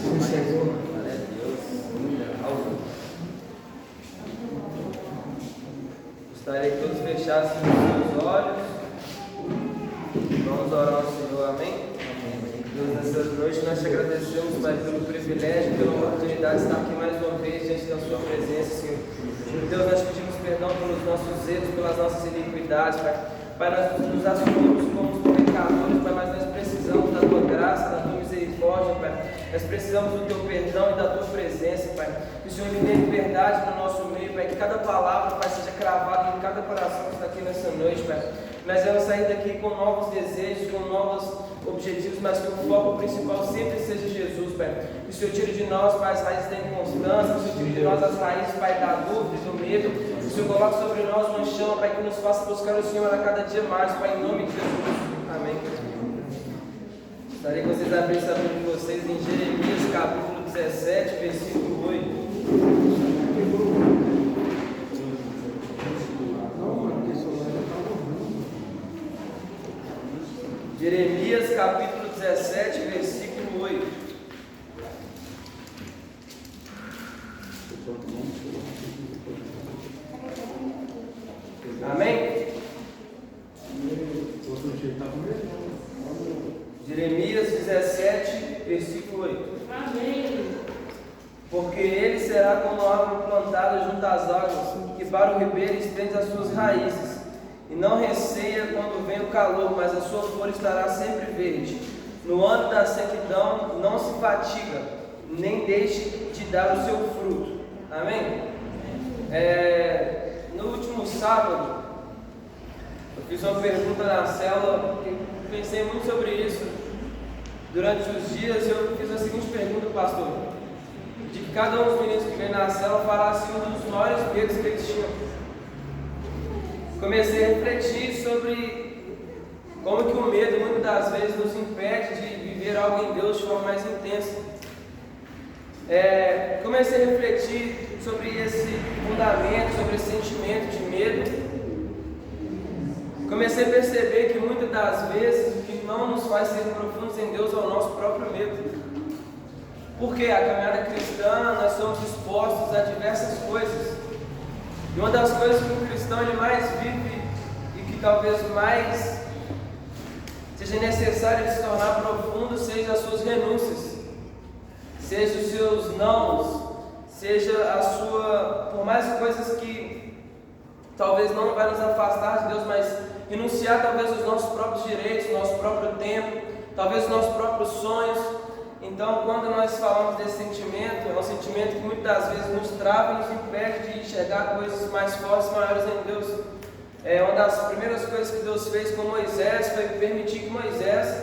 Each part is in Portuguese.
Senhor. Glória a Deus. Gostaria que todos fechassem os seus olhos. Vamos orar ao Senhor, amém? Deus, nessa noite nós te agradecemos, Pai, pelo privilégio, pela oportunidade de estar aqui mais uma vez diante da Sua presença, Senhor. Deus, nós te pedimos perdão pelos nossos erros, pelas nossas iniquidades, Pai. Pai, nós nos assumimos como pecadores, Pai, mas nós precisamos da Tua graça, da Tua misericórdia, Pai. Nós precisamos do Teu perdão e da Tua presença, Pai. Que o Senhor me dê liberdade no nosso meio, Pai. Que cada palavra, Pai, seja cravada em cada coração que está aqui nessa noite, Pai. Nós vamos sair daqui com novos desejos, com novos objetivos, mas que o foco principal sempre seja Jesus, Pai. Que o Senhor tire de nós, Pai, as raízes da inconstância, que o Senhor tire de nós as raízes, Pai, da dúvida e do medo. Que o Senhor coloque sobre nós uma chama, Pai, que nos faça buscar o Senhor a cada dia mais, Pai, em nome de Jesus. Amém. Gostaria que vocês abrissem a Bíblia de vocês em Jeremias, capítulo 17, versículo 8. Jeremias capítulo 17, versículo 8. Amém? Jeremias 17, versículo 8. Amém. Porque ele será como árvore plantada junto às águas, que para o ribeiro estende as suas raízes. E não receia quando vem o calor, mas a sua flor estará sempre verde. No ano da sequidão não se fatiga, nem deixe de dar o seu fruto. Amém? No último sábado, eu fiz uma pergunta na célula, que pensei muito sobre isso. Durante os dias eu fiz a seguinte pergunta, pastor: de que cada um dos meninos que veio na célula falasse um dos maiores medos que eles tinham. Comecei a refletir sobre como que o medo muitas das vezes nos impede de viver algo em Deus de forma mais intensa. Comecei a refletir sobre esse fundamento, sobre esse sentimento de medo. Comecei a perceber que muitas das vezes o que não nos faz ser profundos em Deus é o nosso próprio medo. Porque a caminhada cristã, nós somos expostos a diversas coisas. E uma das coisas que o cristão ele mais vive e que talvez mais seja necessário ele se tornar profundo seja as suas renúncias, seja os seus nãos, seja a sua, por mais coisas que talvez não vai nos afastar de Deus, mas renunciar talvez os nossos próprios direitos, o nosso próprio tempo, talvez os nossos próprios sonhos. Então, quando nós falamos desse sentimento, é um sentimento que muitas das vezes nos trava e nos impede de enxergar coisas mais fortes, maiores em Deus. Uma das primeiras coisas que Deus fez com Moisés foi permitir que Moisés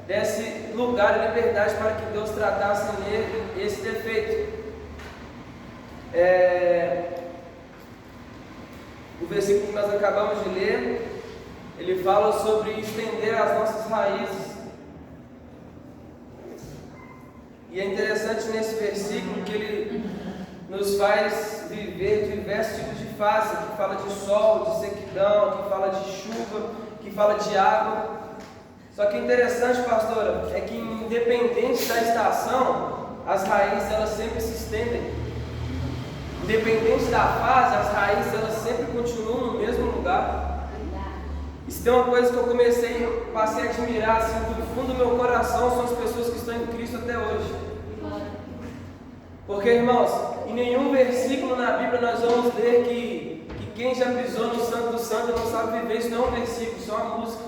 desse lugar e liberdade para que Deus tratasse nele esse defeito. O versículo que nós acabamos de ler, ele fala sobre estender as nossas raízes. E é interessante nesse versículo que ele nos faz viver diversos tipos de fase, que fala de sol, de sequidão, que fala de chuva, que fala de água. Só que interessante, pastora, é que independente da estação, as raízes elas sempre se estendem. Independente da fase, as raízes elas sempre continuam no mesmo lugar. Isso tem uma coisa que eu passei a admirar assim, do fundo do meu coração, são as pessoas que estão em Cristo até hoje. Porque, irmãos, em nenhum versículo na Bíblia nós vamos ler que quem já pisou no Santo do Santo não sabe viver. Isso não é um versículo, isso é uma música.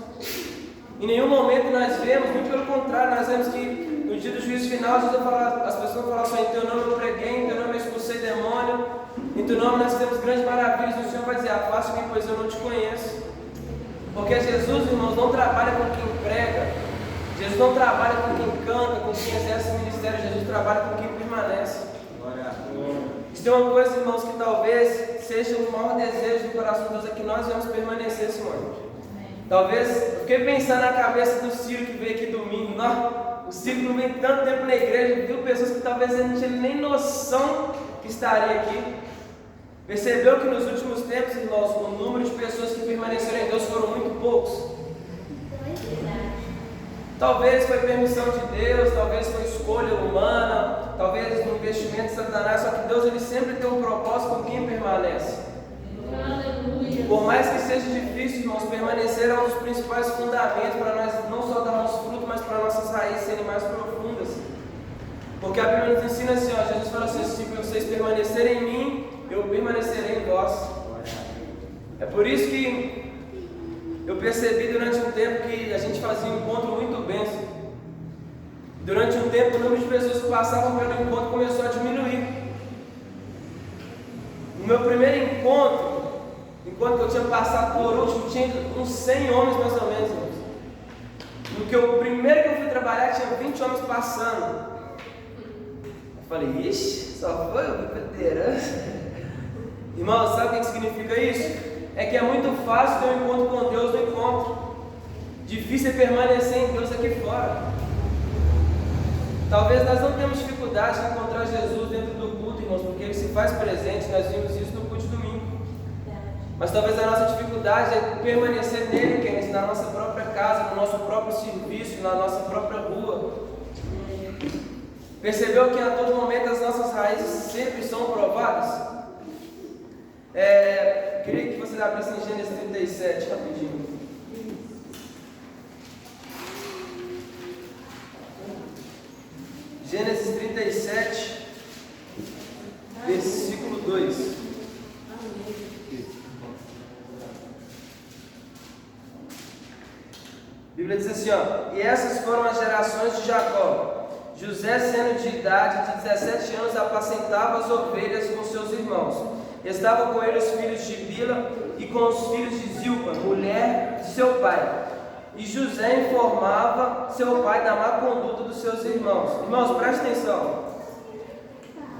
Em nenhum momento nós vemos, muito pelo contrário, nós vemos que no dia do juízo final, as pessoas vão falar só: em teu nome eu preguei, em teu nome eu expulsei demônio, em teu nome nós fizemos grandes maravilhas. O Senhor vai dizer: afaste-me, pois eu não te conheço. Porque Jesus, irmãos, não trabalha com quem prega, Jesus não trabalha com quem canta, com quem exerce o ministério, Jesus trabalha com quem permanece. Isso é uma coisa, irmãos, que talvez seja o maior desejo do coração de Deus, é que nós vamos permanecer, Simone. Talvez, eu fiquei pensando na cabeça do Ciro que veio aqui domingo. O Ciro não vem tanto tempo na igreja, viu pessoas que talvez ele não tinha nem noção que estaria aqui. Percebeu que nos últimos tempos, irmãos, o número de pessoas que permaneceram em Deus foram muito poucos. Talvez foi permissão de Deus, talvez foi escolha humana, talvez no investimento de Satanás, só que Deus ele sempre tem um propósito com quem permanece. Aleluia. Por mais que seja difícil, irmãos, permanecer é um dos principais fundamentos para nós não só darmos fruto, mas para nossas raízes serem mais profundas. Porque a Bíblia nos ensina assim, ó, Jesus fala assim, se vocês permanecerem em mim, eu permanecerei em vós. É por isso que eu percebi durante um tempo que a gente fazia um encontro muito benção. Durante um tempo o número de pessoas que passavam pelo encontro começou a diminuir. No meu primeiro encontro, enquanto eu tinha passado por último, tinha uns 100 homens mais ou menos. No que o primeiro que eu fui trabalhar tinha 20 homens passando. Eu falei, ixi, só foi o veterano. Irmão, sabe o que significa isso? É que é muito fácil ter um encontro com Deus no encontro. Difícil é permanecer em Deus aqui fora. Talvez nós não temos dificuldade de encontrar Jesus dentro do culto, irmãos, porque Ele se faz presente, nós vimos isso no culto de domingo. Mas talvez a nossa dificuldade é permanecer nele, queridos, na nossa própria casa, no nosso próprio serviço, na nossa própria rua. Percebeu que a todo momento as nossas raízes sempre são provadas? Queria que vocês abrissem em Gênesis 37, rapidinho. Gênesis 37, versículo 2. A Bíblia diz assim, ó, e essas foram as gerações de Jacó. José, sendo de idade de 17 anos, apacentava as ovelhas com seus irmãos. Estava com ele os filhos de Bila e com os filhos de Zilpa, mulher de seu pai. E José informava seu pai da má conduta dos seus irmãos. Irmãos, preste atenção.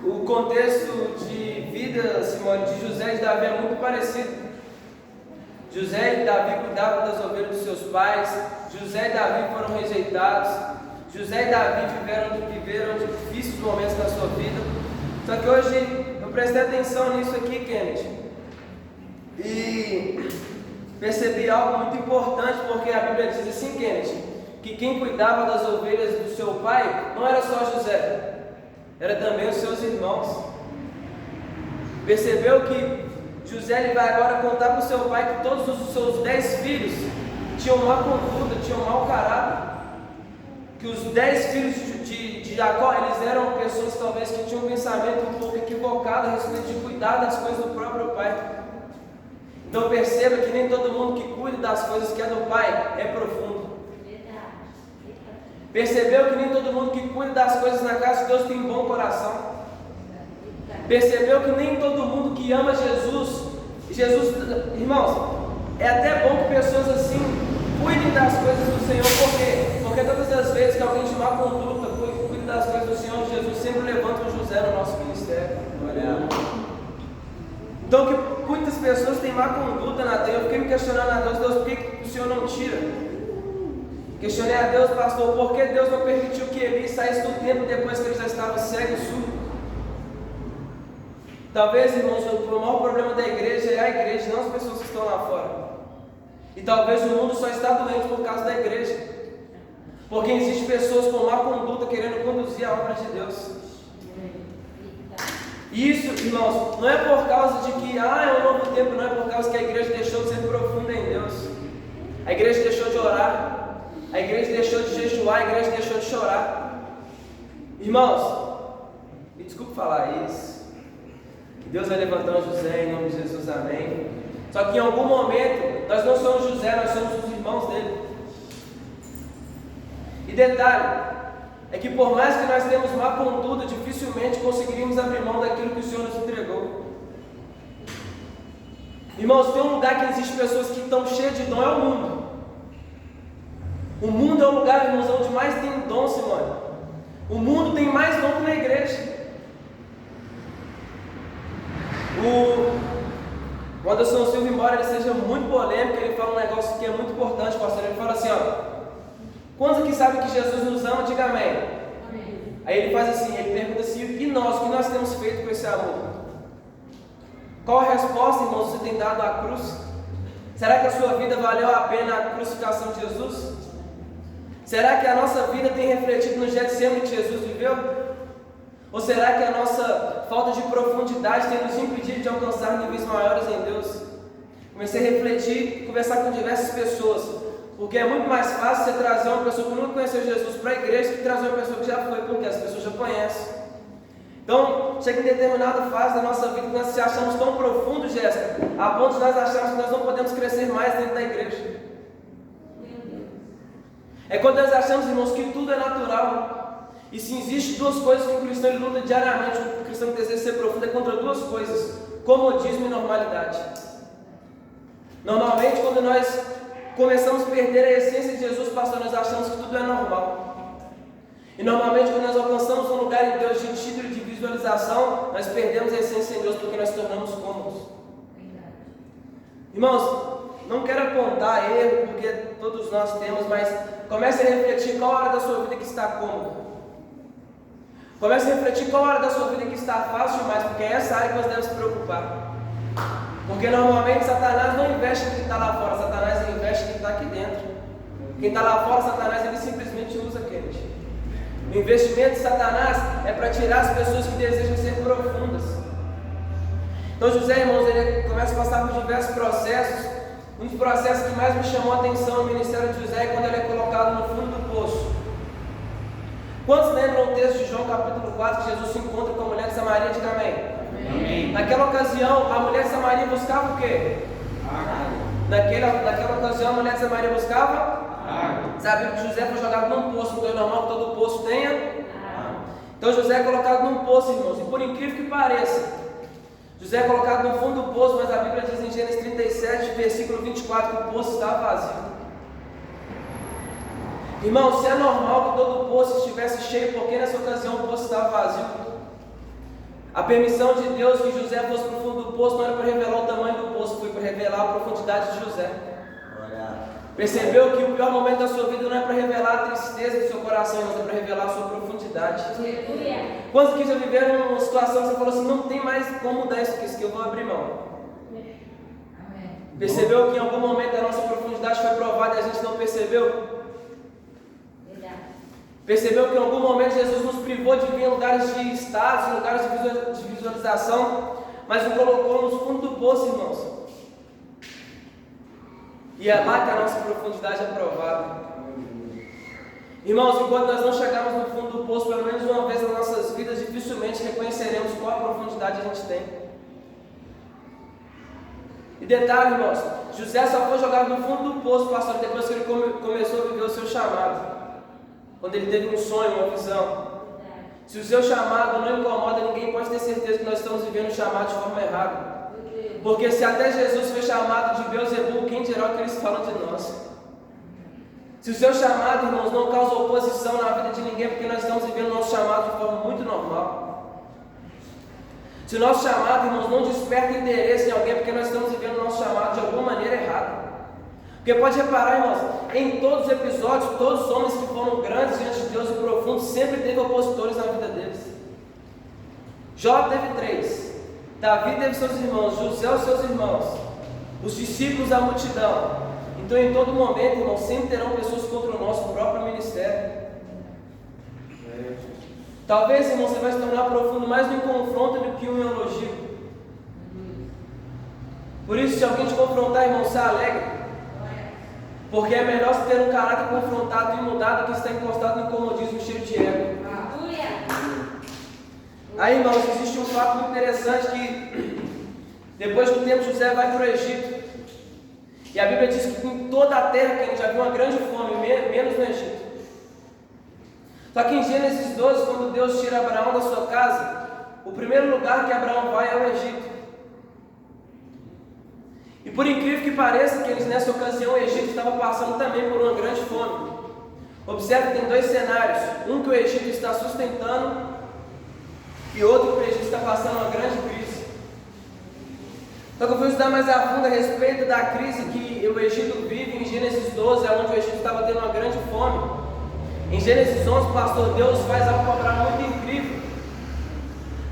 O contexto de vida, Simone, de José e de Davi é muito parecido. José e Davi cuidavam das ovelhas dos seus pais. José e Davi foram rejeitados. José e Davi viveram difíceis momentos na sua vida. Só que hoje eu prestei atenção nisso aqui, Kenneth, e percebi algo muito importante, porque a Bíblia diz assim, Kenneth, que quem cuidava das ovelhas do seu pai não era só José, era também os seus irmãos. Percebeu que José ele vai agora contar para o seu pai que todos os seus 10 filhos tinham má conduta, tinham mau caráter. Que os 10 filhos de Jacó, eles eram pessoas talvez que tinham um pensamento um pouco equivocado a respeito de cuidar das coisas do próprio pai. Então perceba que nem todo mundo que cuida das coisas que é do pai é profundo. Percebeu que nem todo mundo que cuida das coisas na casa de Deus tem um bom coração. Percebeu que nem todo mundo que ama Jesus, irmãos, é até bom que pessoas assim cuidem das coisas do Senhor, por quê? Porque todas as vezes que alguém de má conduta cuida das coisas do Senhor, Jesus sempre levanta um José no nosso ministério. Então que muitas pessoas têm má conduta na Deus. Eu fiquei me questionando a Deus, por que o Senhor não tira? Questionei a Deus, pastor, por que Deus não permitiu que Eli saísse do templo depois que ele já estava cego e surdo? Talvez, irmãos, o maior problema da igreja é a igreja, não as pessoas que estão lá fora. E talvez o mundo só está doente por causa da igreja. Porque existem pessoas com má conduta querendo conduzir a obra de Deus. Isso, irmãos, não é por causa de que é um novo tempo, não é por causa que a igreja deixou de ser profunda em Deus. A igreja deixou de orar, a igreja deixou de jejuar, a igreja deixou de chorar. Irmãos, me desculpe falar isso, que Deus vai levantar um José em nome de Jesus, amém. Só que em algum momento, nós não somos José, nós somos os irmãos dele. E detalhe, é que por mais que nós tenhamos má conduta, dificilmente conseguiríamos abrir mão daquilo que o Senhor nos entregou. Irmãos, tem um lugar que existe pessoas que estão cheias de dom, é o mundo. O mundo é o lugar, irmãos, onde mais tem dom, Simone. O mundo tem mais dom que na igreja. O Anderson Silva, embora ele seja muito polêmico, ele fala um negócio que é muito importante, pastor. Ele fala assim, quantos aqui sabem que Jesus nos ama? Diga amém. Amém. Aí ele faz assim, ele pergunta assim, e nós, o que nós temos feito com esse amor? Qual a resposta, irmãos, você tem dado à cruz? Será que a sua vida valeu a pena a crucificação de Jesus? Será que a nossa vida tem refletido no Getsemane que Jesus viveu? Ou será que a nossa falta de profundidade tem nos impedido de alcançar níveis maiores em Deus? Comecei a refletir e conversar com diversas pessoas, porque é muito mais fácil você trazer uma pessoa que nunca conheceu Jesus para a igreja que trazer uma pessoa que já foi, porque as pessoas já conhecem. Então, chega em determinada fase da nossa vida que nós se achamos tão profundos, Jéssica, a ponto de nós acharmos que nós não podemos crescer mais dentro da igreja. É quando nós achamos, irmãos, que tudo é natural. E se existe duas coisas que o cristão ele luta diariamente, o cristão que deseja ser profundo, é contra duas coisas: comodismo e normalidade. Normalmente, quando nós começamos a perder a essência de Jesus, pastor, nós achamos que tudo é normal. E normalmente, quando nós alcançamos um lugar em Deus de título de visualização, nós perdemos a essência em Deus porque nós tornamos cômodos. Irmãos, não quero apontar erro, porque todos nós temos, mas comece a refletir qual hora da sua vida que está cômodo. Comece a refletir qual hora da sua vida que está fácil demais, porque é essa área que nós devemos se preocupar. Porque normalmente Satanás não investe em quem está lá fora, Satanás investe em quem está aqui dentro. Quem está lá fora, Satanás ele simplesmente usa quente. O investimento de Satanás é para tirar as pessoas que desejam ser profundas. Então José, irmãos, ele começa a passar por diversos processos. Um dos processos que mais me chamou a atenção no ministério de José é quando ele é colocado no fundo do poço. Quantos lembram o texto de João capítulo 4, que Jesus se encontra com a mulher de Samaria? Diga amém. Amém. Naquela ocasião, a mulher de Samaria buscava o quê? Naquela ocasião, a mulher de Samaria buscava? Sabia que José foi jogado num poço, então é normal que todo poço tenha? Então José é colocado num poço, irmãos, e por incrível que pareça, José é colocado no fundo do poço, mas a Bíblia diz em Gênesis 37, versículo 24, que o poço estava vazio. Irmão, se é normal que todo o poço estivesse cheio, porque nessa ocasião o poço estava vazio? A permissão de Deus que José fosse para o fundo do poço não era para revelar o tamanho do poço, foi para revelar a profundidade de José. Percebeu que o pior momento da sua vida não é para revelar a tristeza do seu coração, mas é para revelar a sua profundidade. Quantos que já viveram uma situação que você falou assim, não tem mais como mudar isso aqui eu vou abrir mão? Percebeu que em algum momento a nossa profundidade foi provada e a gente não percebeu? Percebeu que em algum momento Jesus nos privou de vir em lugares de status, em lugares de visualização, mas nos colocou no fundo do poço, irmãos. E é lá que a nossa profundidade é provada. Irmãos, enquanto nós não chegarmos no fundo do poço, pelo menos uma vez nas nossas vidas, dificilmente reconheceremos qual a profundidade a gente tem. E detalhe, irmãos, José só foi jogado no fundo do poço, pastor, depois que ele começou a viver o seu chamado. Quando ele teve um sonho, uma visão. Se o seu chamado não incomoda ninguém, pode ter certeza que nós estamos vivendo o chamado de forma errada. Porque se até Jesus foi chamado de Beelzebul, quem dirá o que eles falam de nós? Se o seu chamado, irmãos, não causa oposição na vida de ninguém, porque nós estamos vivendo o nosso chamado de forma muito normal. Se o nosso chamado, irmãos, não desperta interesse em alguém, porque nós estamos vivendo o nosso chamado de alguma maneira errada. Porque pode reparar, irmãos, em todos os episódios, todos os homens que foram grandes diante de Deus e profundos, sempre teve opositores na vida deles. Jó teve 3. Davi teve seus irmãos, José os seus irmãos, os discípulos da multidão. Então em todo momento, irmãos, sempre terão pessoas contra o nosso próprio ministério. Talvez, irmão, você vai se tornar profundo mais no confronto do que um elogio. Por isso, se alguém te confrontar, irmão, se alegre. Porque é melhor você ter um caráter confrontado e mudado do que estar encostado no comodismo cheio de ego. Aí, irmãos, existe um fato muito interessante que depois do tempo José vai para o Egito. E a Bíblia diz que em toda a terra que ele já viu uma grande fome, menos no Egito. Só que em Gênesis 12, quando Deus tira Abraão da sua casa, o primeiro lugar que Abraão vai é o Egito. E por incrível que pareça, que eles nessa ocasião o Egito estava passando também por uma grande fome. Observe que tem 2 cenários, um que o Egito está sustentando e outro que o Egito está passando uma grande crise. Só que eu fui estudar mais a fundo a respeito da crise que o Egito vive em Gênesis 12, onde o Egito estava tendo uma grande fome. Em Gênesis 11, pastor, Deus faz algo com Abraão muito incrível.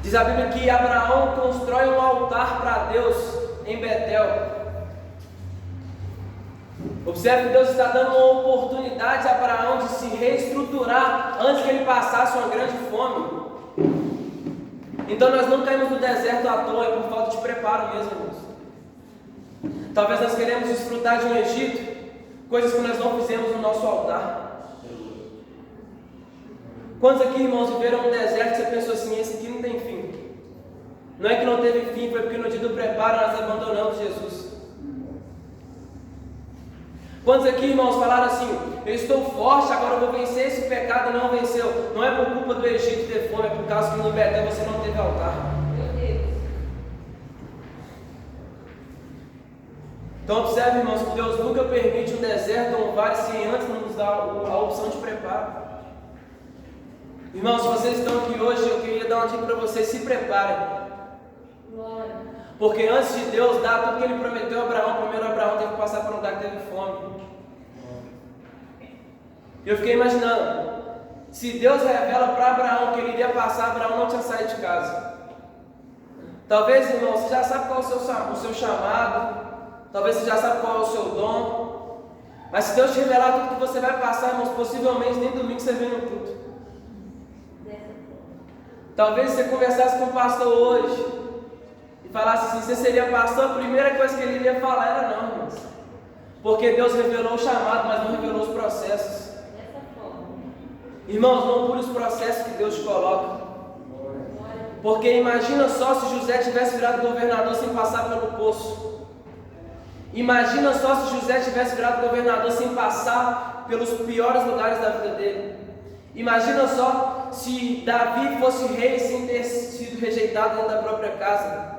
Diz a Bíblia que Abraão constrói um altar para Deus em Betel. Observe que Deus está dando uma oportunidade a Abraão de se reestruturar antes que ele passasse uma grande fome. Então nós não caímos no deserto à toa, é por falta de preparo mesmo, irmãos. Talvez nós queremos desfrutar de um Egito, coisas que nós não fizemos no nosso altar. Quantos aqui, irmãos, viveram um deserto que você pensou assim, esse aqui não tem fim? Não é que não teve fim, foi porque no dia do preparo nós abandonamos Jesus. Quantos aqui, irmãos, falaram assim, eu estou forte, agora eu vou vencer esse pecado, e não venceu? Não é por culpa do Egito ter fome, é por causa que no Betel você não teve altar. Meu Deus. Então observe, irmãos, que Deus nunca permite um deserto ou um vale se antes não nos dá a opção de preparo. Irmãos, se vocês estão aqui hoje, eu queria dar uma dica para vocês, se preparem. Glória. Porque antes de Deus dar tudo que Ele prometeu a Abraão, primeiro Abraão teve que passar por um lugar que teve fome. E eu fiquei imaginando, se Deus revela para Abraão que ele iria passar, Abraão não tinha saído de casa. Talvez, irmão, você já sabe qual é o seu chamado, talvez você já sabe qual é o seu dom, mas se Deus te revelar tudo que você vai passar, irmãos, possivelmente nem domingo você vem no culto. Talvez você conversasse com o pastor hoje e falasse assim, você seria pastor, a primeira coisa que ele iria falar era não, irmãos. Porque Deus revelou o chamado, mas não revelou os processos. Irmãos, não pule os processos que Deus te coloca. Porque imagina só se José tivesse virado governador sem passar pelo poço. Imagina só se José tivesse virado governador sem passar pelos piores lugares da vida dele. Imagina só se Davi fosse rei sem ter sido rejeitado dentro da própria casa.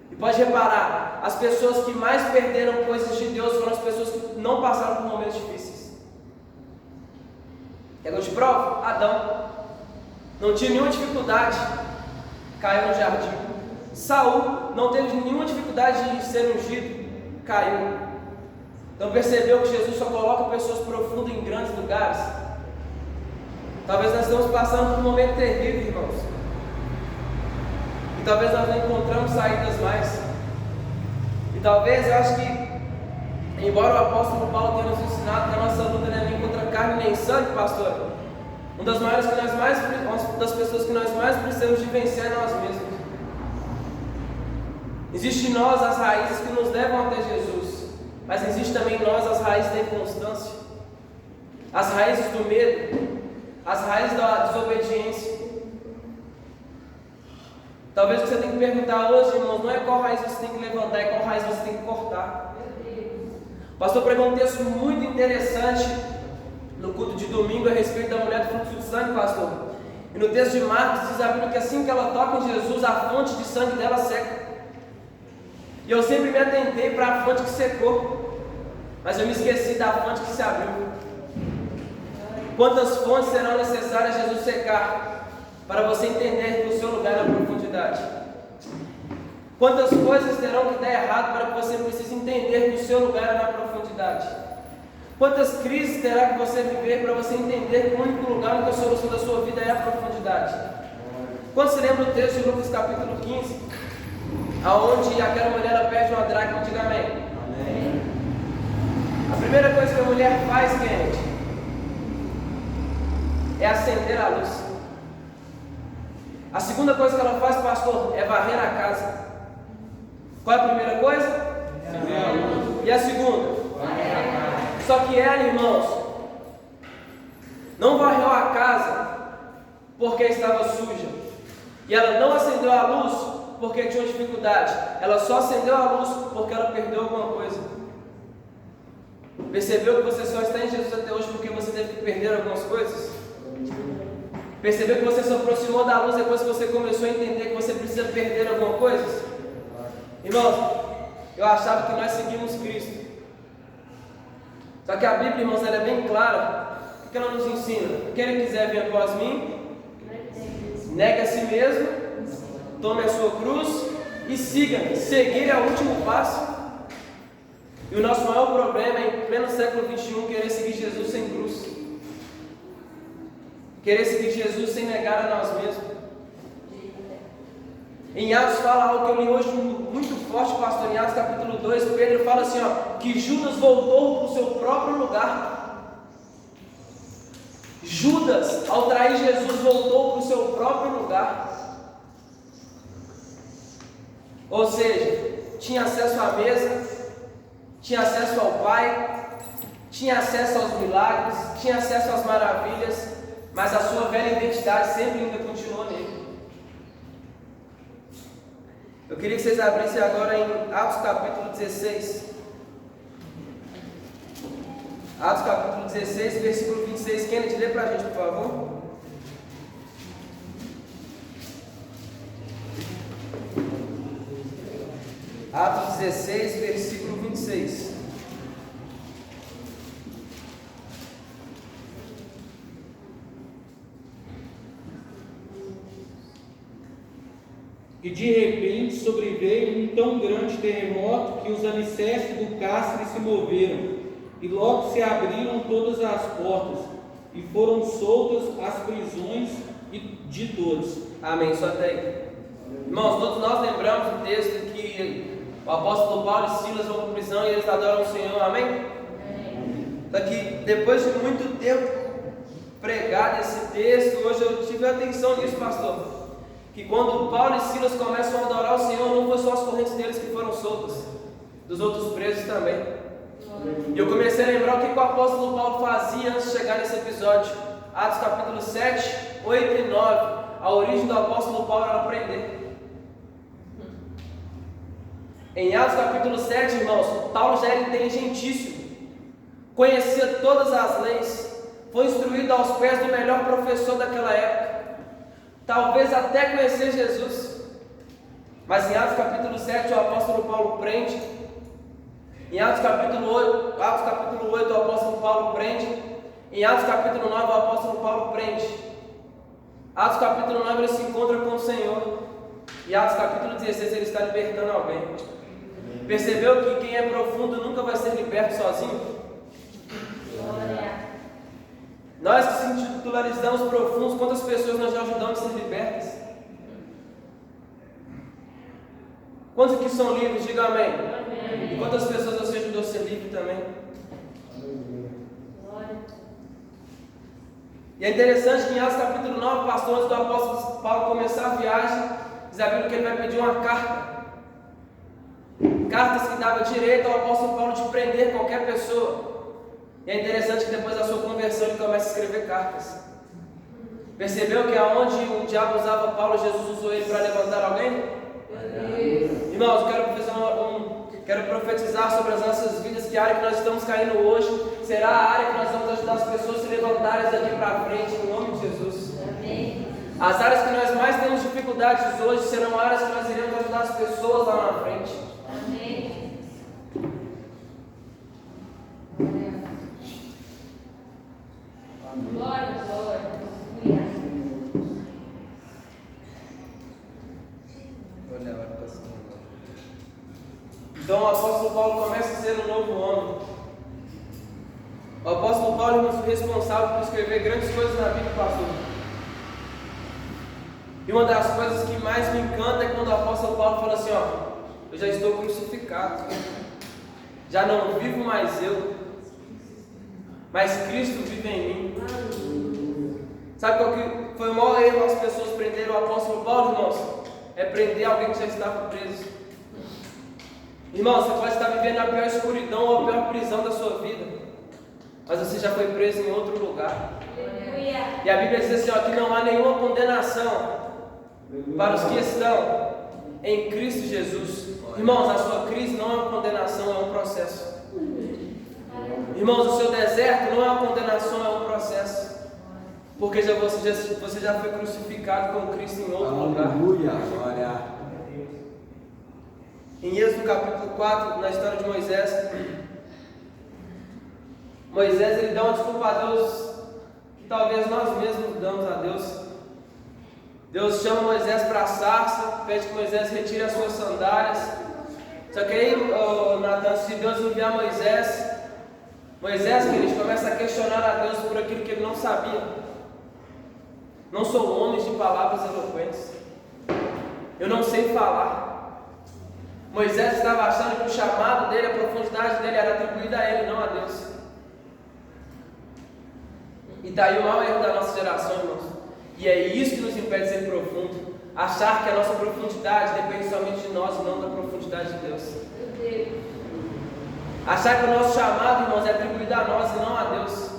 E pode reparar, as pessoas que mais perderam coisas de Deus foram as pessoas que não passaram por momentos difíceis. Quer que eu te provo? Adão não tinha nenhuma dificuldade, caiu no jardim. Saul não teve nenhuma dificuldade de ser ungido, caiu. Então percebeu que Jesus só coloca pessoas profundas em grandes lugares. Talvez nós estamos passando por um momento terrível, irmãos. E talvez nós não encontramos saídas mais. E talvez, eu acho que, embora o apóstolo Paulo tenha nos ensinado que a nossa luta não é nem contra carne nem sangue, pastor, uma das pessoas que nós mais precisamos de vencer é nós mesmos. Existe em nós as raízes que nos levam até Jesus, mas existe também em nós as raízes da inconstância, as raízes do medo, as raízes da desobediência. Talvez o que você tem que perguntar hoje, irmãos, não é qual raiz você tem que levantar, é qual raiz você tem que cortar. O pastor pregou um texto muito interessante no culto de domingo a respeito da mulher do fluxo de sangue, pastor. E no texto de Marcos diz a Bíblia que assim que ela toca em Jesus, a fonte de sangue dela seca. E eu sempre me atentei para a fonte que secou, mas eu me esqueci da fonte que se abriu. Quantas fontes serão necessárias Jesus secar para você entender que o seu lugar é na profundidade? Quantas coisas terão que dar errado para que você precise entender que o seu lugar é na profundidade? Quantas crises terá que você viver para você entender que o único lugar onde a solução da sua vida é a profundidade? Quando se lembra o texto de Lucas capítulo 15, aonde aquela mulher perde uma dracma, diga amém. Amém. A primeira coisa que a mulher faz, gente, é acender a luz. A segunda coisa que ela faz, pastor, é varrer a casa. Qual é a primeira coisa? E a segunda? Só que ela, irmãos, não varreu a casa porque estava suja. E ela não acendeu a luz porque tinha dificuldade. Ela só acendeu a luz porque ela perdeu alguma coisa. Percebeu que você só está em Jesus até hoje porque você teve que perder algumas coisas? Percebeu que você se aproximou da luz depois que você começou a entender que você precisa perder alguma coisa? Irmãos, eu achava que nós seguimos Cristo. Só que a Bíblia, irmãos, ela é bem clara. O que ela nos ensina? Quem quiser vir após mim, negue a si mesmo, tome a sua cruz e siga-me. Seguir é o último passo. E o nosso maior problema é, em pleno século XXI, querer seguir Jesus sem cruz. Querer seguir Jesus sem negar a nós mesmos. Em Atos fala algo que eu li hoje muito forte, pastor. Em Atos capítulo 2, Pedro fala assim, que Judas voltou para o seu próprio lugar. Judas, ao trair Jesus, voltou para o seu próprio lugar. Ou seja, tinha acesso à mesa, tinha acesso ao Pai, tinha acesso aos milagres, tinha acesso às maravilhas, mas a sua velha identidade sempre ainda continuou nele. Eu queria que vocês abrissem agora em Atos capítulo 16. Atos capítulo 16, versículo 26. Kennedy, lê para a gente, por favor. Atos 16, versículo 26. E de repente sobreveio um tão grande terremoto que os alicerces do cárcere se moveram, e logo se abriram todas as portas, e foram soltas as prisões de todos. Amém, só até aí. Irmãos, todos nós lembramos do texto que o apóstolo Paulo e Silas vão para a prisão e eles adoram o Senhor, amém? Só que depois de muito tempo pregado esse texto, hoje eu tive atenção nisso, pastor. Que quando Paulo e Silas começam a adorar o Senhor, não foi só as correntes deles que foram soltas, dos outros presos também. E eu comecei a lembrar o que o apóstolo Paulo fazia antes de chegar nesse episódio. Atos capítulo 7, 8 e 9. A origem do apóstolo Paulo era prender. Em Atos capítulo 7, irmãos, Paulo já era inteligentíssimo, conhecia todas as leis, foi instruído aos pés do melhor professor daquela época. Talvez até conhecer Jesus. Mas em Atos capítulo 7 o apóstolo Paulo prende. Em Atos capítulo 8 o apóstolo Paulo prende. Em Atos capítulo 9 o apóstolo Paulo prende. Atos capítulo 9 ele se encontra com o Senhor. E Atos capítulo 16 ele está libertando alguém. Percebeu que quem é profundo nunca vai ser liberto sozinho? Nós que se titularizamos profundos, quantas pessoas nós já ajudamos a ser libertas? Quantos aqui são livres? Diga amém. E quantas pessoas você ajudou a ser livre também? E é interessante que em Atos capítulo 9, pastor, antes do apóstolo Paulo começar a viagem, diz a Bíblia que ele vai pedir uma carta. Cartas que davam direito ao apóstolo Paulo de prender qualquer pessoa. E é interessante que depois da sua conversão ele começa a escrever cartas. Percebeu que aonde o diabo usava Paulo, Jesus usou ele para levantar alguém? Irmãos, quero profetizar sobre as nossas vidas que a área que nós estamos caindo hoje será a área que nós vamos ajudar as pessoas a se levantarem daqui para frente, em nome de Jesus. Amém. As áreas que nós mais temos dificuldades hoje serão áreas que nós iremos ajudar as pessoas lá na frente. Amém. Glória, glória. Então o apóstolo Paulo começa a ser um novo homem. O apóstolo Paulo é responsável por escrever grandes coisas na Bíblia, pastor. E uma das coisas que mais me encanta é quando o apóstolo Paulo fala assim, ó, eu já estou crucificado, já não vivo mais eu, mas Cristo vive em mim. Sabe qual que foi o maior erro as pessoas prenderam o apóstolo Paulo, irmãos? É prender alguém que já estava preso. Irmão, você pode estar vivendo a pior escuridão ou a pior prisão da sua vida, mas você já foi preso em outro lugar. E a Bíblia diz assim, ó, que não há nenhuma condenação para os que estão em Cristo Jesus. Irmãos, a sua crise não é uma condenação, é um processo. Irmãos, o seu deserto não é uma condenação, é um processo. Porque você já foi crucificado com Cristo em outro lugar. Aleluia, glória. Em Êxodo capítulo 4, na história de Moisés, ele dá uma desculpa a Deus que talvez nós mesmos damos a Deus. Deus chama Moisés para a sarça, pede que Moisés retire as suas sandálias. Só que aí, Natan, se Deus enviar Moisés, queridos, começa a questionar a Deus por aquilo que ele não sabia. Não sou homem de palavras eloquentes. Eu não sei falar. Moisés estava achando que o chamado dele, a profundidade dele era atribuída a ele, não a Deus. E daí o maior erro da nossa geração, irmãos. E é isso que nos impede de ser profundo. Achar que a nossa profundidade depende somente de nós e não da profundidade de Deus. Achar que o nosso chamado, irmãos, é atribuído a nós e não a Deus.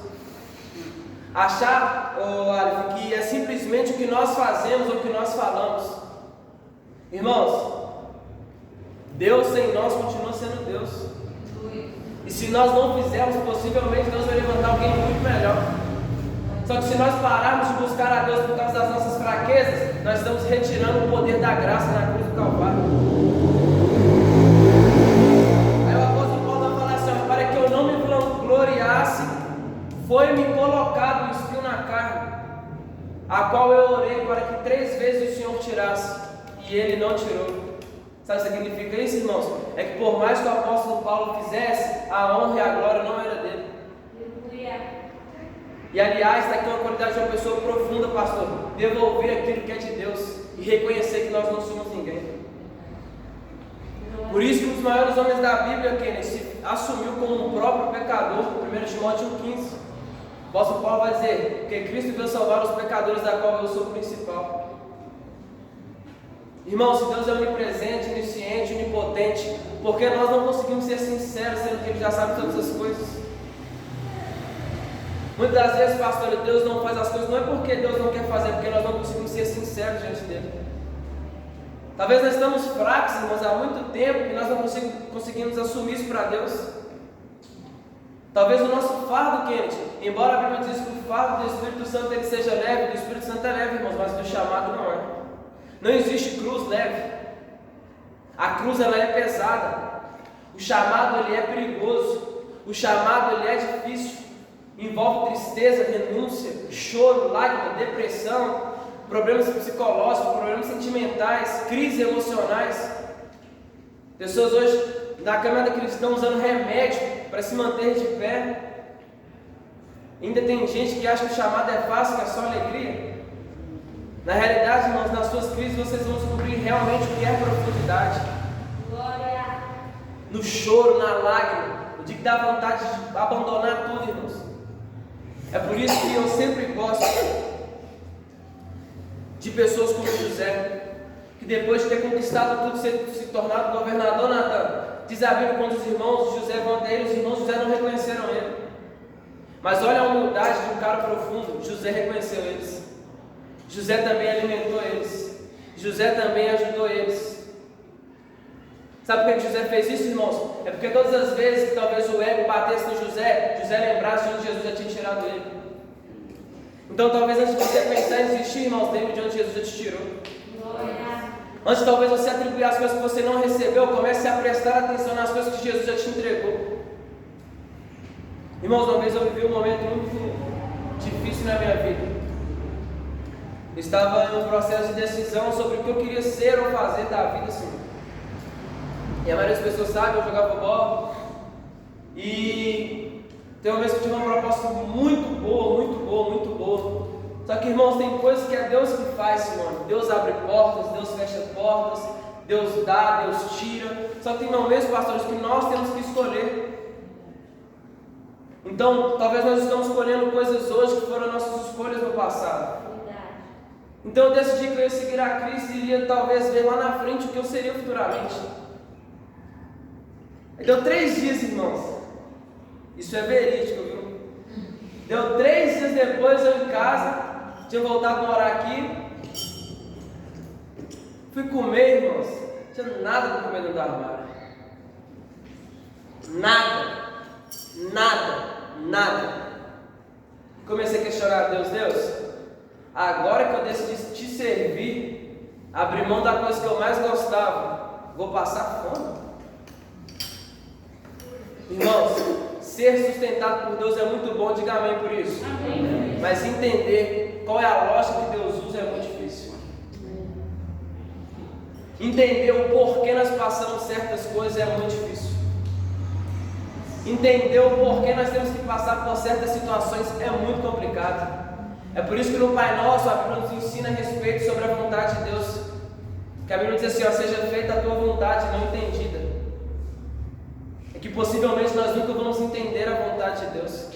Achar, Aleph, que é simplesmente o que nós fazemos ou o que nós falamos. Irmãos, Deus sem nós continua sendo Deus. E se nós não fizermos, possivelmente Deus vai levantar alguém muito melhor. Só que se nós pararmos de buscar a Deus por causa das nossas fraquezas, nós estamos retirando o poder da graça na cruz do Calvário. Aí o apóstolo Paulo vai falar assim: para que eu não me vangloriasse, foi-me colocado o espinho na carne, a qual eu orei para que 3 vezes o Senhor tirasse, e ele não tirou. Sabe o que significa isso, irmãos? É que por mais que o apóstolo Paulo fizesse, a honra e a glória não era dele. E aliás, está aqui uma qualidade de uma pessoa profunda, pastor: devolver aquilo que é de Deus e reconhecer que nós não somos ninguém. Por isso que um dos maiores homens da Bíblia, Kenneth, se assumiu como um próprio pecador, 1 Timóteo 1,15. O apóstolo Paulo vai dizer: que Cristo veio salvar os pecadores, da qual eu sou o principal. Irmãos, se Deus é onipresente, onisciente, onipotente, por que nós não conseguimos ser sinceros, sendo que Ele já sabe todas as coisas? Muitas das vezes, pastor, Deus não faz as coisas, não é porque Deus não quer fazer, é porque nós não conseguimos ser sinceros diante dele. Talvez nós estamos fracos, irmãos, há muito tempo e nós não conseguimos assumir isso para Deus. Talvez o nosso fardo, Kenneth, embora a Bíblia diz que o fardo do Espírito Santo ele seja leve, do Espírito Santo é leve, irmãos, mas do chamado não é. Não existe cruz leve. A cruz ela é pesada. O chamado ele é perigoso. O chamado ele é difícil. Envolve tristeza, renúncia, choro, lágrima, depressão, problemas psicológicos, problemas sentimentais, crises emocionais. Pessoas hoje na caminhada cristã usando remédio para se manter de pé. Ainda tem gente que acha que o chamado é fácil, que é só alegria. Na realidade, irmãos, nas suas crises vocês vão descobrir realmente o que é profundidade. Glória. No choro, na lágrima, no dia que dá vontade de abandonar tudo, irmãos. É por isso que eu sempre gosto de pessoas como José, que depois de ter conquistado tudo, se tornado governador, Natan, diz a Bíblia, quando os irmãos de José vão até ele, os irmãos de José não reconheceram ele. Mas olha a humildade de um cara profundo. José reconheceu eles. José também alimentou eles. José também ajudou eles. Sabe por que José fez isso, irmãos? É porque todas as vezes que talvez o ego batesse no José, José lembrasse de onde Jesus já tinha tirado ele. Então talvez antes de você pensar em desistir, irmãos, lembre de onde Jesus já te tirou. Antes talvez você atribuir as coisas que você não recebeu, comece a prestar atenção nas coisas que Jesus já te entregou. Irmãos, uma vez eu vivi um momento muito difícil na minha vida. Eu estava em um processo de decisão sobre o que eu queria ser ou fazer da vida, Senhor. E a maioria das pessoas sabe, eu jogava bola. E tem uma vez que eu tive uma proposta muito boa. Só que, irmãos, tem coisas que é Deus que faz, Senhor. Deus abre portas, Deus fecha portas, Deus dá, Deus tira. Só que tem momentos, pastores, que nós temos que escolher. Então, talvez nós estamos escolhendo coisas hoje que foram nossas escolhas no passado. Então eu decidi que eu ia seguir a Cristo e iria talvez ver lá na frente o que eu seria futuramente. Deu 3 dias, irmãos. Isso é verídico, viu? Deu 3 dias depois, eu em casa, tinha voltado a morar aqui. Fui comer, irmãos. Não tinha nada para comer dentro do armário. Nada. Comecei a questionar a Deus. Agora que eu decidi te servir, abrir mão da coisa que eu mais gostava, vou passar fome? Irmãos, ser sustentado por Deus é muito bom, diga amém por isso. Amém. Mas entender qual é a lógica que Deus usa é muito difícil. Entender o porquê nós passamos certas coisas é muito difícil. Entender o porquê nós temos que passar por certas situações é muito complicado. É por isso que no Pai Nosso a Bíblia nos ensina a respeito sobre a vontade de Deus. Que a Bíblia diz assim, seja feita a tua vontade, não entendida. É que possivelmente nós nunca vamos entender a vontade de Deus.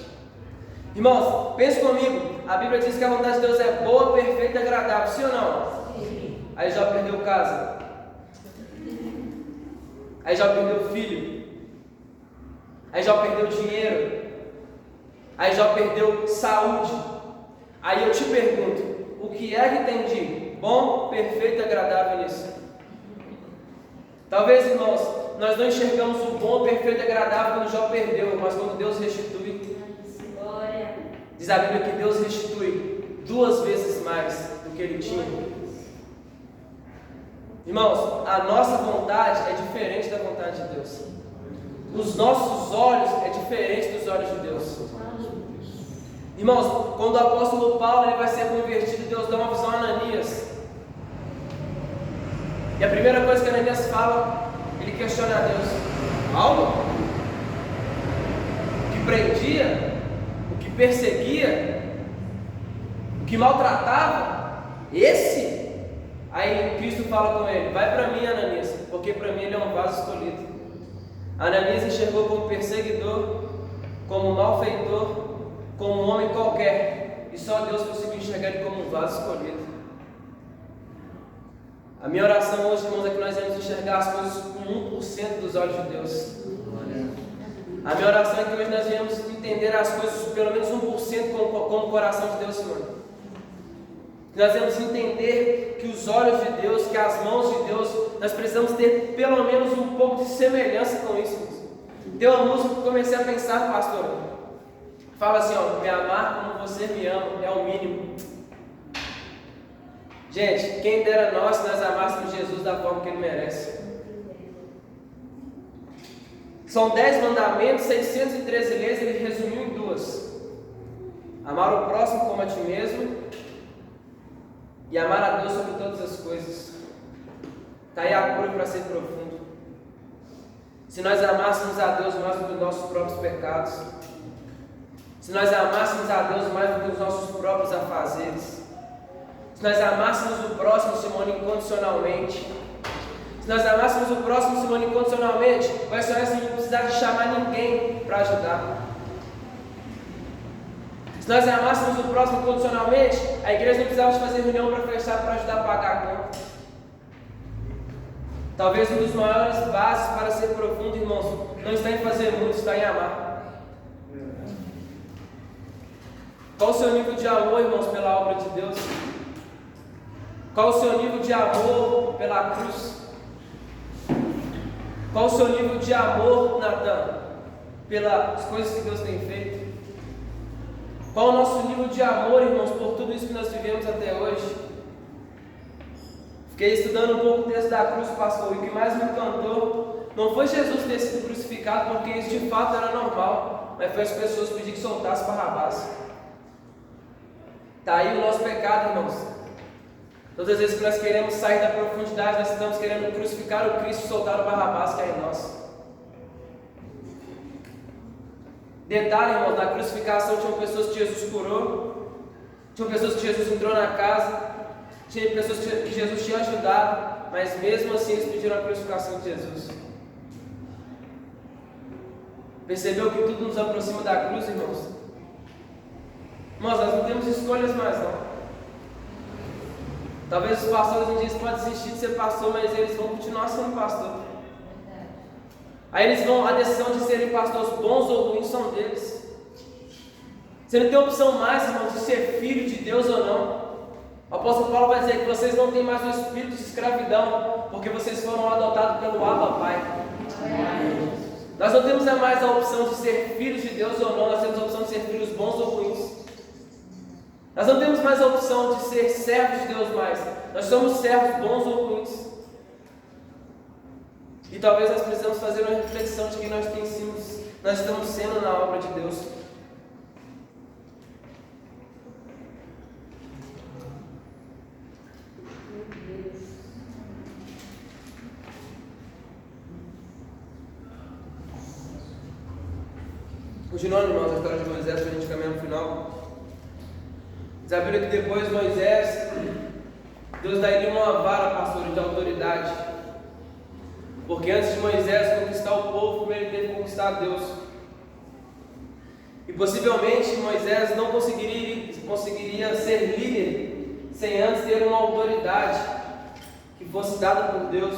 Irmãos, pense comigo, a Bíblia diz que a vontade de Deus é boa, perfeita e agradável, sim ou não? Sim. Aí Jó perdeu casa. Aí Jó perdeu filho. Aí Jó perdeu dinheiro. Aí Jó perdeu saúde. Aí eu te pergunto, o que é que tem de bom, perfeito e agradável nisso? Talvez, irmãos, nós não enxergamos o bom, perfeito e agradável quando Jó perdeu, mas quando Deus restitui. Diz a Bíblia que Deus restitui 2 vezes mais do que ele tinha. Irmãos, a nossa vontade é diferente da vontade de Deus. Os nossos olhos é diferente dos olhos de Deus. Irmãos, quando o apóstolo Paulo ele vai ser convertido, Deus dá uma visão a Ananias. E a primeira coisa que Ananias fala, ele questiona a Deus: Paulo, o que prendia, o que perseguia, o que maltratava, esse? Aí Cristo fala com ele: vai para mim, Ananias, porque para mim ele é um vaso escolhido. Ananias enxergou como perseguidor, como malfeitor, como um homem qualquer, e só Deus conseguiu enxergar ele como um vaso escolhido. A minha oração hoje, irmãos, é que nós vamos enxergar as coisas com 1% dos olhos de Deus. A minha oração é que hoje nós venhamos entender as coisas pelo menos 1% como o coração de Deus, Senhor. Que nós vamos entender que os olhos de Deus, que as mãos de Deus, nós precisamos ter pelo menos um pouco de semelhança com isso, irmãos. Tem uma música que eu comecei a pensar, pastor. Fala assim, ó: me amar como você me ama é o mínimo. Gente, quem dera nós se nós amássemos Jesus da forma que Ele merece. São 10 mandamentos, 613 leis, Ele resumiu em 2. Amar o próximo como a ti mesmo e amar a Deus sobre todas as coisas. Está aí a cura para ser profundo. Se nós amássemos a Deus mais do que os nossos próprios pecados, se nós amássemos a Deus mais do que os nossos próprios afazeres, se nós amássemos o próximo, Simone, incondicionalmente, se nós amássemos o próximo, Simone, incondicionalmente, vai ser assim, não precisar de chamar ninguém para ajudar. Se nós amássemos o próximo incondicionalmente, a igreja não precisava de fazer reunião para fechar, para ajudar a pagar a conta. Talvez um dos maiores passos para ser profundo, irmãos, não está em fazer muito, está em amar. Qual o seu nível de amor, irmãos, pela obra de Deus? Qual o seu nível de amor pela cruz? Qual o seu nível de amor, Natan, pelas coisas que Deus tem feito? Qual o nosso nível de amor, irmãos, por tudo isso que nós vivemos até hoje? Fiquei estudando um pouco o texto da cruz, pastor, e o que mais me encantou não foi Jesus ter sido crucificado, porque isso de fato era normal, mas foi as pessoas pedir que soltasse Barrabás. Está aí o nosso pecado, irmãos. Todas as vezes que nós queremos sair da profundidade, nós estamos querendo crucificar o Cristo e soltar o Barrabás que é em nós. Detalhe, irmãos, na crucificação tinham pessoas que Jesus curou, tinham pessoas que Jesus entrou na casa, tinha pessoas que Jesus tinha ajudado, mas mesmo assim eles pediram a crucificação de Jesus. Percebeu que tudo nos aproxima da cruz, irmãos? Irmãos, nós não temos escolhas mais, não. Talvez os pastores um dia podem desistir de ser pastor, mas eles vão continuar sendo pastor. Aí eles vão, a decisão de serem pastores bons ou ruins são deles. Você não tem opção mais, irmãos, de ser filho de Deus ou não. O apóstolo Paulo vai dizer que vocês não têm mais o espírito de escravidão, porque vocês foram adotados pelo Abba Pai. Nós não temos mais a opção de ser filhos de Deus ou não, nós temos a opção de ser filhos bons ou ruins. Nós não temos mais a opção de ser servos de Deus mais, nós somos servos bons ou ruins. E talvez nós precisamos fazer uma reflexão de quem nós estamos sendo na obra de Deus. Continuando, irmãos, a história de Moisés, para a gente caminhar no final. Diz a Bíblia que depois de Moisés, Deus daria uma vara, pastor, de autoridade. Porque antes de Moisés conquistar o povo, primeiro ele teve que conquistar Deus. E possivelmente Moisés não conseguiria ser líder sem antes ter uma autoridade. que fosse dado por Deus.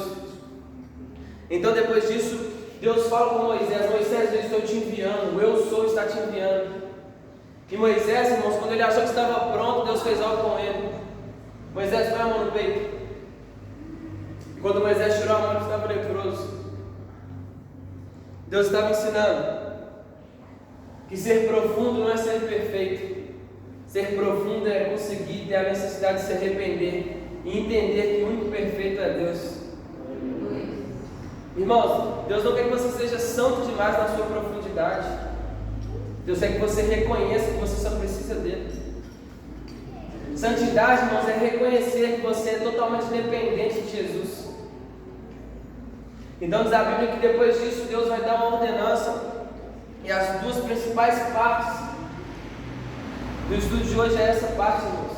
Então depois disso, Deus fala com Moisés: Moisés, eu estou te enviando, o eu sou está te enviando. E Moisés, irmãos, quando ele achou que estava pronto, Deus fez algo com ele. Moisés põe a mão no peito. E quando Moisés tirou a mão, ele estava leproso. Deus estava ensinando que ser profundo não é ser perfeito. Ser profundo é conseguir ter a necessidade de se arrepender e entender que o único perfeito é Deus. Irmãos, Deus não quer que você seja santo demais na sua profundidade. Deus quer que você reconheça que você só precisa dele. Santidade, irmãos, é reconhecer que você é totalmente dependente de Jesus. Então diz a Bíblia que depois disso Deus vai dar uma ordenança. E as duas principais partes do estudo de hoje é essa parte, irmãos.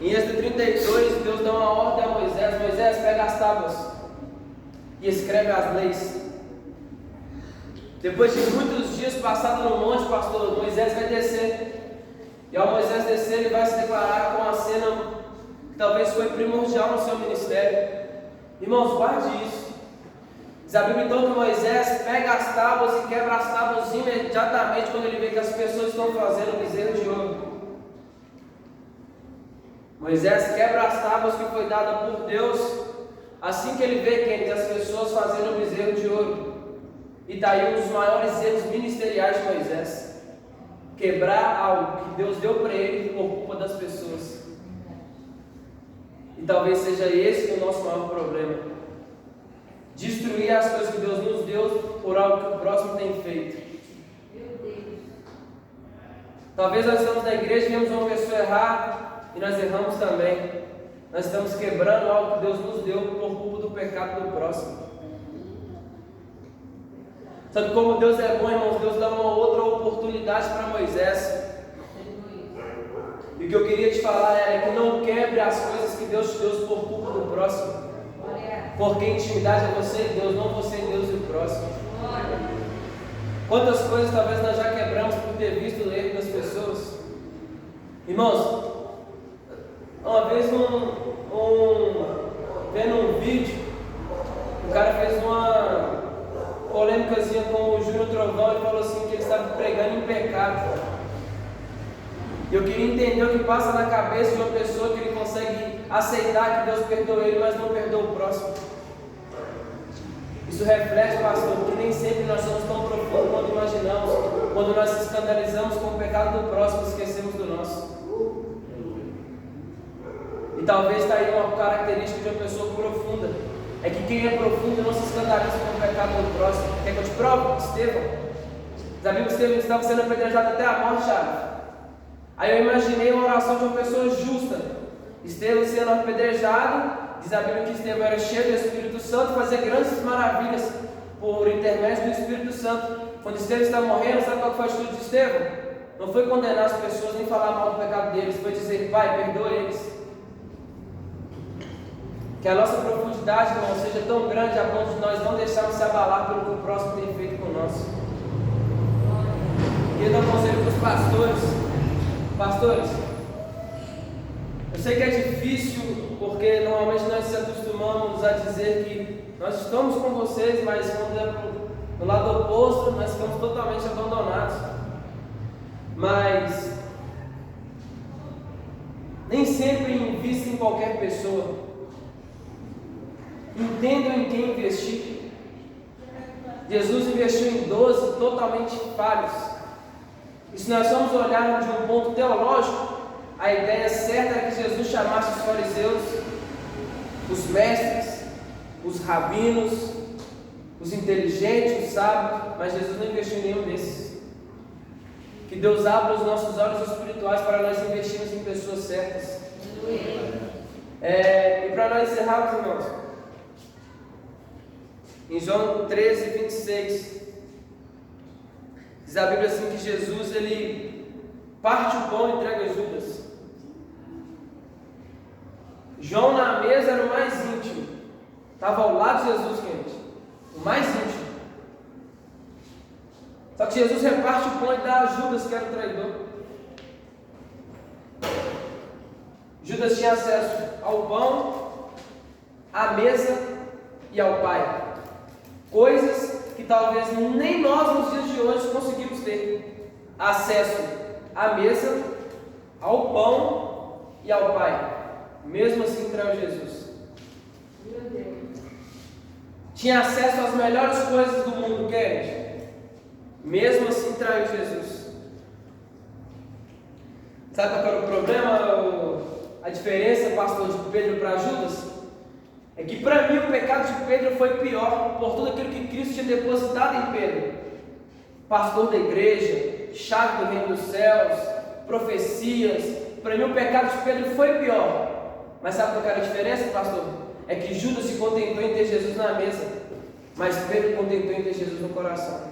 Em Êxodo 32, Deus dá uma ordem a Moisés: Moisés, pega as tábuas e escreve as leis. Depois de muitos dias passados no monte, pastor, Moisés vai descer. E ao Moisés descer, ele vai se deparar com uma cena que talvez foi primordial no seu ministério. Irmãos, guarde isso. Diz a Bíblia então que Moisés pega as tábuas e quebra as tábuas imediatamente quando ele vê que as pessoas estão fazendo bezerro de ouro. Moisés quebra as tábuas que foi dada por Deus assim que ele vê que as pessoas fazendo bezerro de ouro. E está aí um dos maiores erros ministeriais de Moisés: quebrar algo que Deus deu para ele por culpa das pessoas. E talvez seja esse o nosso maior problema: destruir as coisas que Deus nos deu por algo que o próximo tem feito. Talvez nós estamos na igreja e vemos uma pessoa errar e nós erramos também. Nós estamos quebrando algo que Deus nos deu por culpa do pecado do próximo. Sabe como Deus é bom, irmãos? Deus dá uma outra oportunidade para Moisés. E o que eu queria te falar era que não quebre as coisas que Deus te deu por culpa do próximo. Porque intimidade é você e Deus, não você e Deus e o próximo. Quantas coisas talvez nós já quebramos por ter visto o erro das pessoas. Irmãos, uma vez vendo um vídeo, o cara fez uma polêmicazinha com o Júnior Trovão e falou assim que ele estava pregando em pecado. Eu queria entender o que passa na cabeça de uma pessoa que ele consegue aceitar que Deus perdoa ele, mas não perdoa o próximo. Isso reflete, pastor, que nem sempre nós somos tão profundos quanto imaginamos. Quando nós nos escandalizamos com o pecado do próximo, esquecemos do nosso. E talvez está aí uma característica de uma pessoa profunda: é que quem é profundo não se escandaliza com o pecado do próximo. Quer que eu te provo? Estevão. Os amigos Estevão estavam sendo apedrejados até a morte, Thiago. Aí eu imaginei uma oração de uma pessoa justa. Estevão sendo apedrejado, diz a Bíblia que Estevão era cheio do Espírito Santo, fazia grandes maravilhas por intermédio do Espírito Santo. Quando Estevão estava morrendo, sabe qual foi a atitude de Estevão? Não foi condenar as pessoas, nem falar mal do pecado deles, foi dizer: Pai, perdoa eles. Que a nossa profundidade, irmão, seja tão grande a ponto de nós não deixarmos se abalar pelo que o próximo tem feito conosco. Queria dar um conselho para os pastores. Pastores, eu sei que é difícil, porque normalmente nós se acostumamos a dizer que nós estamos com vocês, mas quando é do lado oposto, nós ficamos totalmente abandonados. Mas nem sempre invista em qualquer pessoa. Entendam em quem investir. Jesus investiu em 12 totalmente falhos. E se nós formos olhar de um ponto teológico, a ideia certa era que Jesus chamasse os fariseus, os mestres, os rabinos, os inteligentes, os sábios, mas Jesus não investiu em nenhum desses. Que Deus abra os nossos olhos espirituais para nós investirmos em pessoas certas. E para nós encerrarmos, irmãos, em João 13, 26, diz a Bíblia assim que Jesus, ele parte o pão e entrega a Judas. João na mesa era o mais íntimo, estava ao lado de Jesus, gente, o mais íntimo. Só que Jesus reparte o pão e dá a Judas, que era o traidor. Judas tinha acesso ao pão à mesa e ao Pai. Coisas que talvez nem nós nos dias de hoje conseguimos ter acesso à mesa, ao pão e ao Pai. Mesmo assim traiu Jesus. Meu Deus. Tinha acesso às melhores coisas do mundo, querido. Mesmo assim traiu Jesus. Sabe qual era o problema? A diferença, pastor, de Pedro para Judas? É que para mim o pecado de Pedro foi pior por tudo aquilo que Cristo tinha depositado em Pedro. Pastor da igreja, chave do reino dos céus, profecias. Para mim o pecado de Pedro foi pior. Mas sabe qual era a diferença, pastor? É que Judas se contentou em ter Jesus na mesa, mas Pedro contentou em ter Jesus no coração.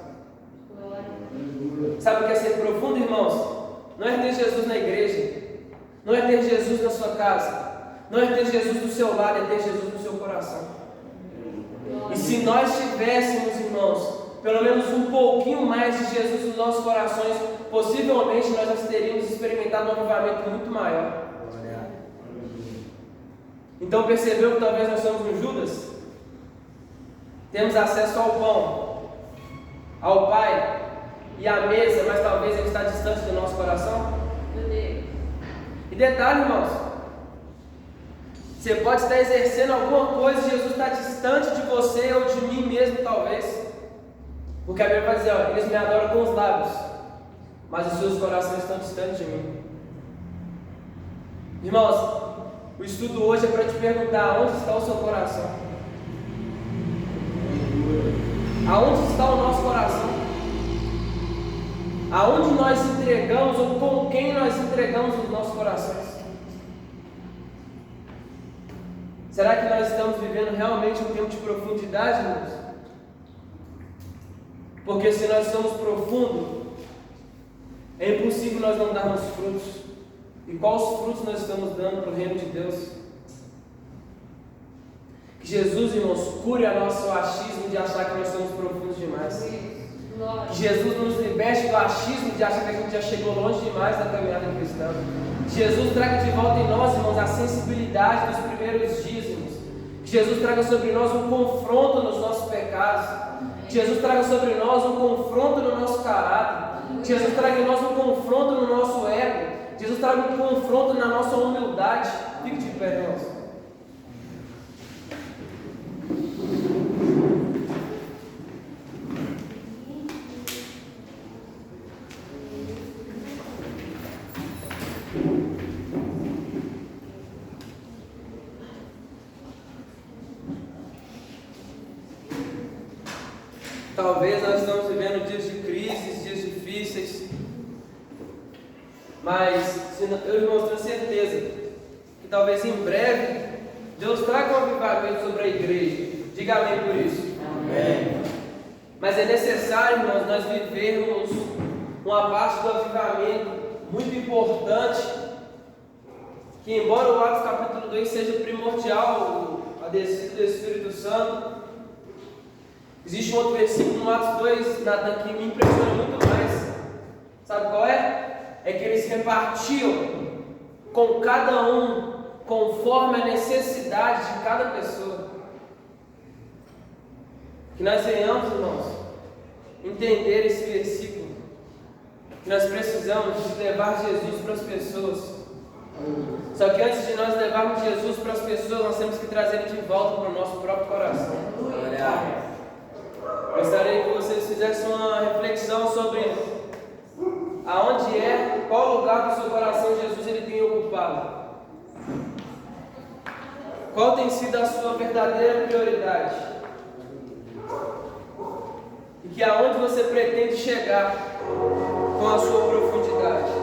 Sabe o que é ser profundo, irmãos? Não é ter Jesus na igreja, não é ter Jesus na sua casa, não é ter Jesus do seu lado, é ter Jesus no seu coração. E se nós tivéssemos, irmãos, pelo menos um pouquinho mais de Jesus nos nossos corações, possivelmente nós já teríamos experimentado um avivamento muito maior. Então percebeu que talvez nós somos um Judas? Temos acesso ao pão, ao Pai e à mesa, mas talvez ele está distante do nosso coração. Meu Deus. E detalhe, irmãos, você pode estar exercendo alguma coisa e Jesus está distante de você ou de mim mesmo, talvez. Porque a Bíblia vai dizer, ó, eles me adoram com os lábios, mas os seus corações estão distantes de mim. Irmãos, o estudo hoje é para te perguntar: onde está o seu coração? Aonde está o nosso coração? Aonde nós entregamos ou com quem nós entregamos os nossos corações? Será que nós estamos vivendo realmente um tempo de profundidade, irmãos? Porque se nós somos profundos, é impossível nós não darmos frutos. E quais frutos nós estamos dando para o reino de Deus? Que Jesus, irmãos, cure a nosso achismo de achar que nós somos profundos demais. Que Jesus nos liberte do achismo de achar que a gente já chegou longe demais da caminhada cristã. Que Jesus traga de volta em nós, irmãos, a sensibilidade dos primeiros dízimos. Que Jesus traga sobre nós um confronto nos nossos pecados. Que Jesus traga sobre nós um confronto no nosso caráter. Que Jesus traga em nós um confronto no nosso ego. Jesus traga um confronto na nossa humildade. Fique de pé, irmãos. Talvez nós estamos vivendo dias de crises, dias difíceis, mas eu, irmãos, tenho certeza que talvez em breve Deus traga um avivamento sobre a igreja. Diga amém por isso. Amém. Mas é necessário, irmãos, nós vivermos uma parte do avivamento muito importante, que embora o Atos capítulo 2 seja primordial, a descida do Espírito Santo, existe um outro versículo no Atos 2, Natan, que me impressiona muito mais. Sabe qual é? É que eles repartiam com cada um, conforme a necessidade de cada pessoa. Que nós venhamos, irmãos, entender esse versículo. Que nós precisamos de levar Jesus para as pessoas. Só que antes de nós levarmos Jesus para as pessoas, nós temos que trazer ele de volta para o nosso próprio coração. Gostaria que vocês fizessem uma reflexão sobre aonde é, qual lugar do seu coração Jesus ele tem ocupado. Qual tem sido a sua verdadeira prioridade? E que aonde você pretende chegar com a sua profundidade?